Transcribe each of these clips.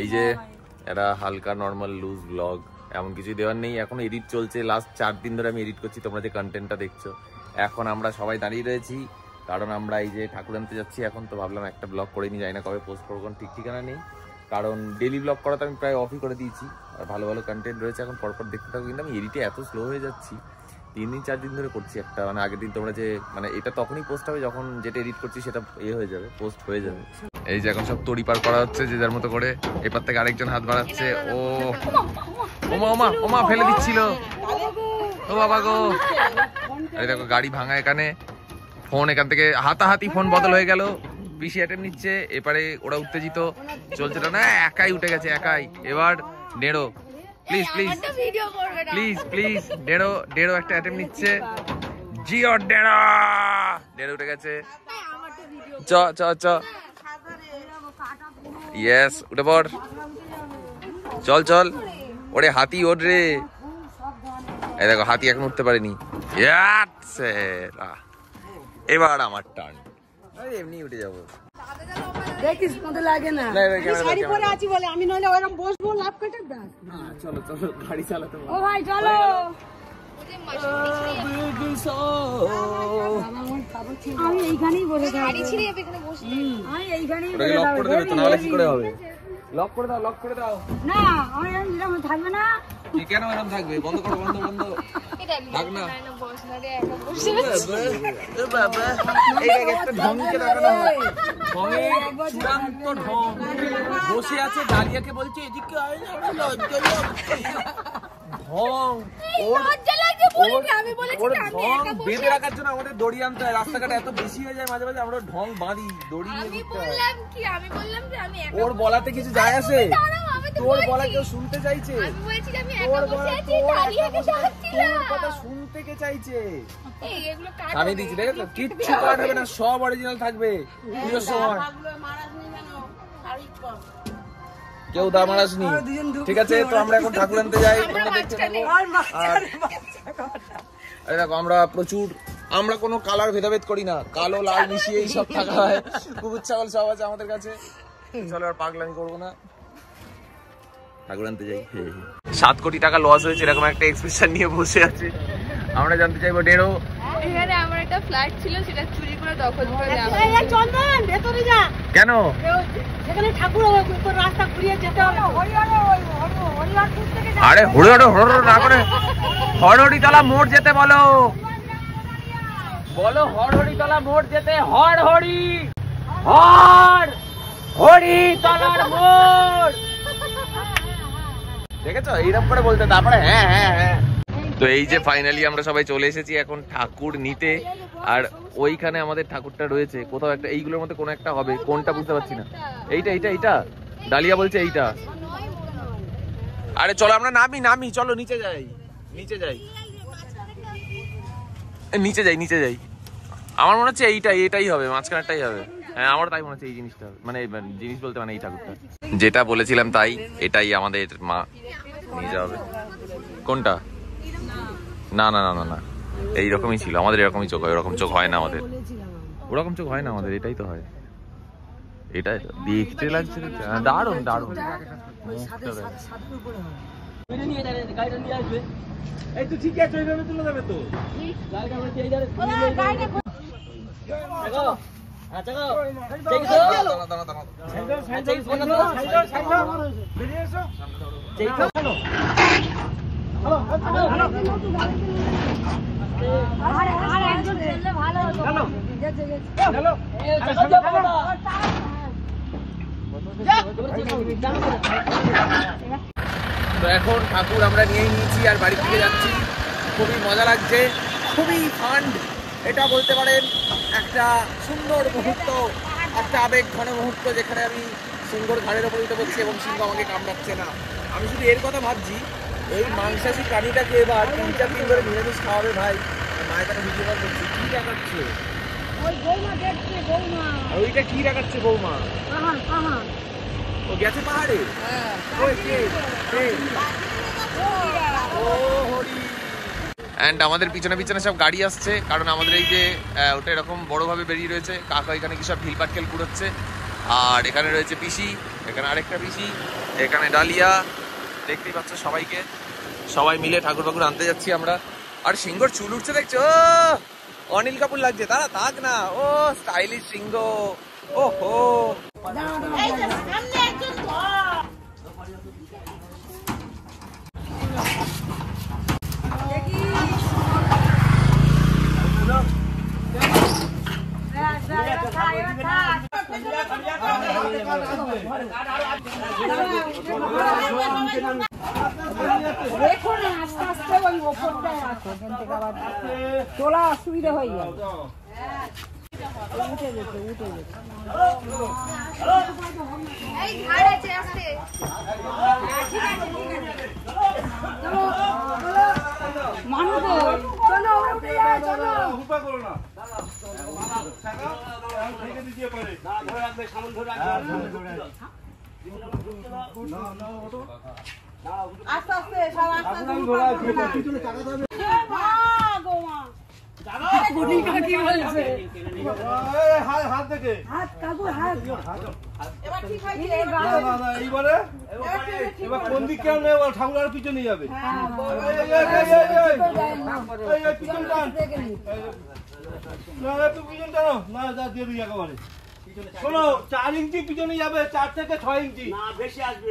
এই যে একটা হালকা নর্মাল লুজ ব্লগ, এমন কিছু দেওয়ার নেই। এখন এডিট চলছে, লাস্ট 4 দিন ধরে আমি এডিট করছি, তোমরা যে কন্টেন্টটা দেখছো। এখন আমরা সবাই দাঁড়িয়ে রয়েছি, কারণ আমরা এই যে ঠাকুর আনতে যাচ্ছি এখন। তো ভাবলাম একটা ব্লগ করে নিয়ে যাই না, কবে পোস্ট করবো ঠিক ঠিকানা নেই। কারণ ডেলি ব্লগ করা তো আমি প্রায় অফই করে দিয়েছি, আর ভালো ভালো কন্টেন্ট রয়েছে এখন পরপর দেখতে থাকবো। কিন্তু আমি এডিটে এত স্লো হয়ে যাচ্ছি, 3 দিন 4 দিন ধরে করছি একটা, মানে আগের দিন তোমরা যে মানে এটা তখনই পোস্ট হবে যখন যেটা এডিট করছি সেটা হয়ে যাবে, পোস্ট হয়ে যাবে। এই যে এখন সব তড়িপার করা হচ্ছে যে যার মতো করে, এপার থেকে আরেকজন হাত বাড়াচ্ছে। ও ওমা ওমা ওমা ফেলে দিচ্ছিল, ও বাবা গো। এই দেখো গাড়ি ভাঙা, এখানে ফোন এখান থেকে হাতাহাতি ফোন বদল হয়ে গেল। পিসি অ্যাটেম্প নিচ্ছে, এপারে ওরা উত্তেজিত চলছে না, একাই উঠে গেছে একাই। এবার ডেড়ো প্লিজ প্লিজ প্লিজ প্লিজ ডেড়ো ডেড়ো একটা অ্যাটেম্প নিচ্ছে। জিও ডেড়ো ডেড়ো উঠে গেছে। চ চ চ ইয়েস উঠে পড়, চল চল। ওরে হাতি ওঠ রে। এই দেখো হাতি এখন উঠতে পারেনি। এবার আমার টার্ন, এমনি উঠে যাবো। দেখিস মতো লাগে না, শাড়ি পরে আছি বলে আমি নইলে ওরকম বসবো লাভ কেটে দাও। চলো চলো গাড়ি চালাতে। ও ভাই চলো। আমি এইখানেই বসে গাড়ি ছিড়ে এখানে বসে, আমি এইখানেই লক করে দেবে তো, নাহলে কি করে হবে? লক করে দাও, লক করে দাও। না আমি এরকম থাকবে না। কি কেন এরকম থাকবে? বন্ধ করো, বন্ধ বন্ধ। এটা থাক না, বস না রে, একা বসে আছি। এ বাবা এই একটা ঢংকে দেখানো হয়, ঢঙে চূড়ান্ত ঢং। বসে আছে ডালিয়াকে বলছে এদিকে আয় না, লজ্জা লাগছে। ঢং ওর লজ্জা লাগছে বলে কি আমি বলেছি আমি একা বসে বেঁধে রাখার জন্য আমাদের দড়ি আনতে হয়। রাস্তাঘাটে এত বেশি হয়ে যায় মাঝে মাঝে, আমরা ঢং বাঁধি দড়ি নিয়ে। আমি বললাম কি, আমি বললাম যে আমি একা। ওর বলাতে কিছু যায় আসে? তোর বলা কেউ শুনতে চাইছে? আমি বলছি যে আমি একা বসে আছি, ডালিয়াকে ডাকছিলাম। তোর কথা শুনতে কে চাইছে? এই এগুলো কাট আমি দিছি, দেখো কিচ্ছু কাট হবে না, সব অরিজিনাল থাকবে। পুজোর সময় কেউ দাম আসনি, ঠিক আছে? তো আমরা এখন ঠাকুর আনতে যাই, তোমরা দেখতে থাকো। আরে দেখো আমরা প্রচুর, আমরা কোনো কালার ভেদাভেদ করি না, কালো লাল মিশিয়েই সব থাকা হয়। কুকুর ছাগল সব আছে আমাদের কাছে। চলো আর পাগলামি করবো না, ঠাকুর আনতে যাই। 7 কোটি টাকা লস হয়েছে এরকম একটা এক্সপ্রেশন নিয়ে বসে আছে। আমরা জানতে চাইবো ডেড়ো, এখানে আমার একটা ফ্ল্যাট ছিল, সেটা চুরি করে দখল করে নেওয়া এই চন্দন ভেতরে যা। কেন? সেখানে ঠাকুর উপর রাস্তা ঘুরিয়ে যেতে হবে। হরিহরপুর থেকে যা। আরে হরিহর হরিহর না করে হরহরিতলা মোড় যেতে বলো, বলো হরহরিতলা মোড় যেতে। হরহরি হর হরিতলার মোড়, দেখেছো? এইরকম করে বলতে, তারপরে হ্যাঁ হ্যাঁ হ্যাঁ। তো এই যে ফাইনালি আমরা সবাই চলে এসেছি এখন ঠাকুর নিতে। আর ওইখানে আমাদের ঠাকুরটা রয়েছে কোথাও একটা, এইগুলোর মধ্যে কোনো একটা হবে, কোনটা বুঝতে পারছি না। এইটা এইটা এইটা ডালিয়া বলছে এইটা। আরে চলো আমরা নামি নামি, চলো নিচে যাই, নিচে যাই, নিচে যাই, নিচে যাই। আমার মনে হচ্ছে এইটাই, এটাই হবে, মাঝখানেরটাই হবে। হ্যাঁ আমার তাই মনে হচ্ছে, এই জিনিসটা হবে, মানে জিনিস বলতে মানে এই ঠাকুরটা যেটা বলেছিলাম তাই, এটাই আমাদের মা নিয়ে যাবে। কোনটা? না না না না না, এইরকমই ছিল আমাদের, এরকমই চোখ হয়, ওরকম চোখ হয় না আমাদের, ওরকম চোখ হয় না আমাদের, এটাই তো হয়। এটাই দেখতে লাগছে দারুণ দারুণ। তো এখন ঠাকুর আমরা নিয়েই নিয়েছি আর বাড়ি থেকে যাচ্ছি। খুবই মজা লাগছে, খুবই ফান্ড, এটা বলতে পারেন একটা সুন্দর মুহূর্ত, একটা আবেগ ঘন মুহূর্ত, যেখানে আমি সিংহর ঘাড়ের ওপর উঠে পড়ছি এবং সিংহ আমাকে কামড়াচ্ছে না। আমি শুধু এর কথা ভাবছি, এই মাংসাশী প্রাণীটাকে এবার 3-4 দিন ধরে নিরামিষ খাওয়াবে ভাই। মায়ের কাছে ভিডিও কল করছি, কি দেখাচ্ছে ওইটা, কি দেখাচ্ছে বৌমা? ও গেছে পাহাড়ে। অ্যান্ড আমাদের পিছনে পিছনে সব গাড়ি আসছে, কারণ আমাদের এই যে ওটা এরকম বড়োভাবে বেরিয়ে রয়েছে। কাকা এখানে কি সব ঢিল পাটকেল কুড়োচ্ছে, আর এখানে রয়েছে পিসি, এখানে আরেকটা পিসি, এখানে ডালিয়া, দেখতেই পাচ্ছ সবাইকে, সবাই মিলে ঠাকুর ফাকুর আনতে যাচ্ছি আমরা। আর সিংহর চুল উঠছে দেখছো, অনিল কাপুর লাগছে, তারা থাক না, ও স্টাইলিশ সিংহ, ও হো। তোলা অসুবিধা হয়ে যায়, উঠে যেতে মানুষ আস্তে আস্তে সব কোন দিক কেমন ঠাকুর পিছনে যাবে, পিছন টান পিছন টানো না, দিয়ে দিই একেবারে। শোনো, 4 ইঞ্চি পিছনে যাবে, 4 থেকে 6 ইঞ্চি বেশি আসবে,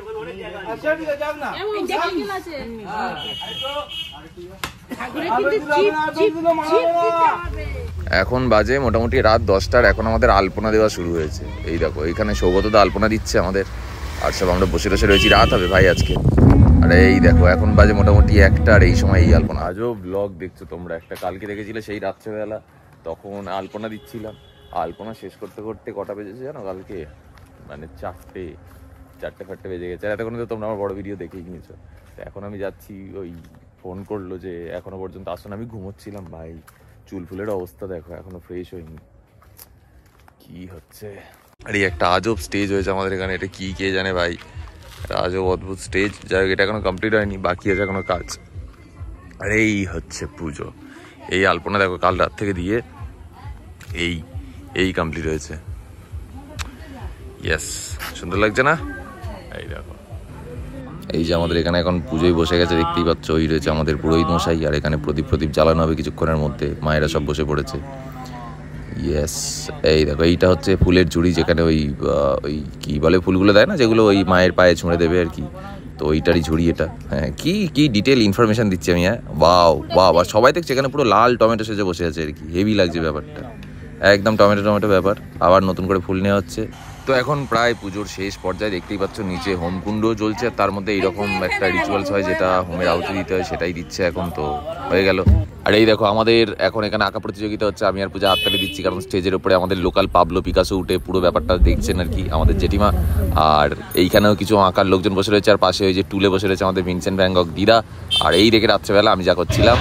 আচ্ছা ঠিক আছে, যাক না। এখন বাজে মোটামুটি রাত 10টার, এখন আমাদের আলপনা দেওয়া শুরু হয়েছে। এই দেখো এখানে সৌগতদা আলপনা দিচ্ছে আমাদের, আর সব আমরা বসে বসে রয়েছি। রাত হবে ভাই আজকে। আর এই দেখো এখন বাজে মোটামুটি 1টার, এই সময় এই আলপনা। আজও ব্লগ দেখছো তোমরা, একটা কালকে দেখেছিলে সেই রাত্রেবেলা, তখন আলপনা দিচ্ছিলাম। আলপনা শেষ করতে করতে কটা বেজেছে জানো কালকে, মানে 4টে বেজে গেছে। আর এতক্ষণ তো তোমরা আমার বড় ভিডিও দেখেই নিয়েছো। তো এখন আমি যাচ্ছি, ওই ফোন করলো যে এখনো পর্যন্ত আসুন, আমি ঘুমোচ্ছিলাম ভাই। চুল ফুলের অবস্থা দেখো, এখনো ফ্রেশ হয়নি, কি হচ্ছে। আর এই একটা আজব স্টেজ হয়েছে আমাদের এখানে, এটা কি কে জানে ভাই, আজব অদ্ভুত স্টেজ। যাই হোক, এটা এখনো কমপ্লিট হয়নি, বাকি আছে এখনো কাজ। আর এই হচ্ছে পুজো। এই আলপনা দেখো কাল রাত থেকে দিয়ে এই কমপ্লিট হয়েছে। ইয়েস, সুন্দর লাগছে না? এই দেখো, এই যে আমাদের এখানে এখন পুজোয় বসে গেছে, দেখতেই পাচ্ছ। ওই রয়েছে আমাদের পুরোহিত মশাই, আর এখানে প্রদীপ জ্বালানো হবে কিছুক্ষণের মধ্যে। মায়েরা সব বসে পড়েছে। ইয়েস, এই দেখো এইটা হচ্ছে ফুলের ঝুড়ি, যেখানে ওই কি বলে ফুলগুলো দেয় না, যেগুলো ওই মায়ের পায়ে ছুঁড়ে দেবে আর কি, তো ওইটারই ঝুড়ি এটা। হ্যাঁ, কি ডিটেল ইনফরমেশন দিচ্ছি আমি। হ্যাঁ, বাও, আর সবাই দেখছে এখানে পুরো লাল টমেটো সেজে বসে আছে আর কি, হেভি লাগছে ব্যাপারটা, একদম টমেটো ব্যাপার। আবার নতুন করে ফুল নেওয়া হচ্ছে। তো এখন প্রায় পুজোর শেষ পর্যায়ে, দেখতেই পাচ্ছ নিচে হোমকুণ্ড জ্বলছে, আর তার মধ্যে এইরকম একটা রিচুয়ালস হয় যেটা হোমের আহুতি দিতে হয়, সেটাই দিচ্ছে এখন। তো হয়ে গেল। আর এই দেখো আমাদের এখন এখানে আঁকা প্রতিযোগিতা হচ্ছে, আমি আর পূজা হাততালি দিচ্ছি, কারণ স্টেজের উপরে আমাদের লোকাল পাবলো পিকাসো উঠে পুরো ব্যাপারটা দেখছেন আর কি, আমাদের জেঠিমা। আর এইখানেও কিছু আঁকার লোকজন বসে রয়েছে, আর পাশে ওই যে টুলে বসে রয়েছে আমাদের ভিনসেন্ট ভ্যান গঘ দিদা। আর এই দেখে রাত্রেবেলা আমি যা করছিলাম।